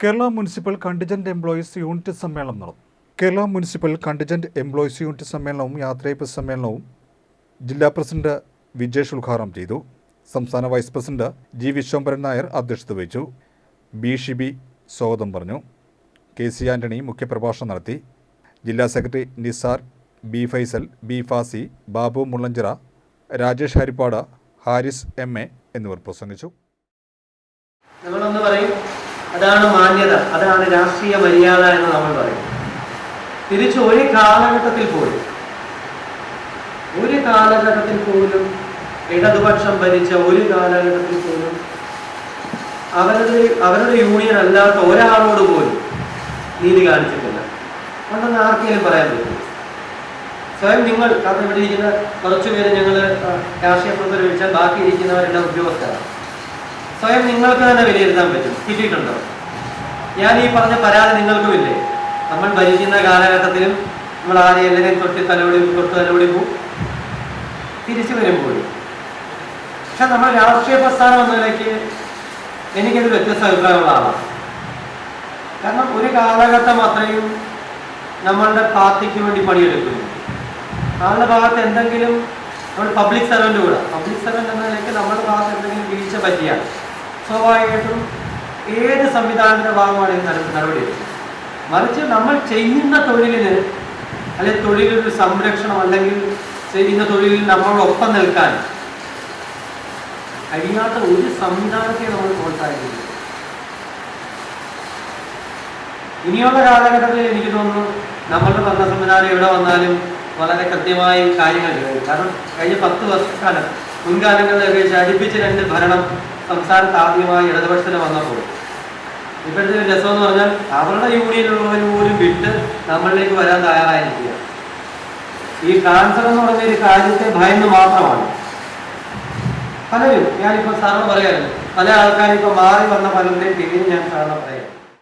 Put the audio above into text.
Kerala municipal contingent employees unit സമ്മേളനം നടന്നു. Kerala municipal contingent employees unit സമ്മേളനവും യാത്രയയപ്പ് സമ്മേളനവും ജില്ലാ പ്രസിഡന്റ് വിജേഷ് ഉദ്ഘാടനം ചെയ്തു. സംസ്ഥാന vice president G Vishwambharan Nair അധ്യക്ഷത വഹിച്ചു. ബി ഷിബി സ്വാഗതം പറഞ്ഞു. കെ സി ആന്റണി മുഖ്യപ്രഭാഷണം നടത്തി. ജില്ലാ secretary Nisar, B Faisal, B Fasi, Babu Mullanchira, Rajesh Harippad, Haris MA എന്നിവർ പ്രസംഗിച്ചു. നമ്മളൊന്ന് പറയും, അതാണ് മാന്യത, അതാണ് രാഷ്ട്രീയ മര്യാദ എന്ന് നമ്മൾ പറയും. തിരിച്ച് ഒരു കാലഘട്ടത്തിൽ പോലും ഇടതുപക്ഷം ഭരിച്ച ഒരു കാലഘട്ടത്തിൽ പോലും അവരുടെ യൂണിയൻ അല്ലാത്ത ഒരാളോട് പോലും നീതി കാണിച്ചിട്ടില്ല ഉണ്ടെന്ന് ആർക്കെങ്കിലും പറയാൻ പറ്റും. സ്വയം നിങ്ങൾ, കാരണം ഇവിടെ ഇരിക്കുന്ന കുറച്ചുപേര് ഞങ്ങൾ രാഷ്ട്രീയ പ്രവർത്തകർ വിളിച്ചാൽ ബാക്കി ഇരിക്കുന്നവരെല്ലാം ഉദ്യോഗസ്ഥരാണ്. സ്വയം നിങ്ങൾക്ക് തന്നെ വിലയിരുത്താൻ പറ്റും. കിട്ടിയിട്ടുണ്ടോ? ഞാൻ ഈ പറഞ്ഞ പരാതി നിങ്ങൾക്കുമില്ലേ? നമ്മൾ ഭരിക്കുന്ന കാലഘട്ടത്തിലും നമ്മൾ ആരെയും എല്ലാവരെയും തൊട്ട് തലോടി പോവും, തിരിച്ചു വരുമ്പോഴും. പക്ഷെ നമ്മൾ രാഷ്ട്രീയ പ്രസ്ഥാനം എന്ന നിലയ്ക്ക് എനിക്കൊരു വ്യത്യസ്ത അഭിപ്രായമുള്ള ആളാണ്. കാരണം ഒരു കാലഘട്ടം അത്രയും നമ്മളുടെ പാർട്ടിക്ക് വേണ്ടി പണിയെടുക്കുന്നു. ആളുടെ ഭാഗത്ത് എന്തെങ്കിലും, നമ്മൾ പബ്ലിക് സർവൻ്റ് എന്ന നിലയ്ക്ക് നമ്മുടെ ഭാഗത്ത് എന്തെങ്കിലും വീഴ്ച പറ്റിയാൽ സ്വാഭാവികമായിട്ടും ഏത് സംവിധാനത്തിന്റെ ഭാഗമാണ് ഈ നടപടി. മറിച്ച് നമ്മൾ ചെയ്യുന്ന തൊഴിലിന് അല്ലെങ്കിൽ തൊഴിലൊരു സംരക്ഷണം അല്ലെങ്കിൽ ചെയ്യുന്ന തൊഴിലിൽ നമ്മളോടൊപ്പം നിൽക്കാൻ കഴിയാത്ത ഒരു സംവിധാനത്തെ നമ്മൾ പ്രോത്സാഹിപ്പിക്കുന്നു. ഇനിയുള്ള കാലഘട്ടത്തിൽ എനിക്ക് തോന്നുന്നു നമ്മളുടെ ഭരണ സംവിധാനം എവിടെ വന്നാലും വളരെ കൃത്യമായി കാര്യങ്ങൾ ചെയ്യും. കാരണം കഴിഞ്ഞ 10 വർഷക്കാലം മുൻകാലങ്ങളിൽ അപേക്ഷിച്ച് അടുപ്പിച്ച് 2 ഭരണം സംസ്ഥാനത്ത് ആദ്യമായി ഇടതുപക്ഷത്തിന് വന്നപ്പോൾ ഇപ്പോഴത്തെ ഒരു രസം എന്ന് പറഞ്ഞാൽ അവരുടെ യൂണിയനുള്ളവർ പോലും വിട്ട് നമ്മളിലേക്ക് വരാൻ തയ്യാറായിരിക്കുക. ഈ ട്രാൻസ്ഫർ എന്ന് പറഞ്ഞ ഒരു കാര്യത്തെ ഭയന്ന് മാത്രമാണ് പലരും, ഞാനിപ്പോൾ സാറിന് പറയാറുണ്ട്, പല ആൾക്കാരും ഇപ്പോൾ മാറി വന്ന പലരുടെയും പേര് ഞാൻ സാറിന് പറയാം.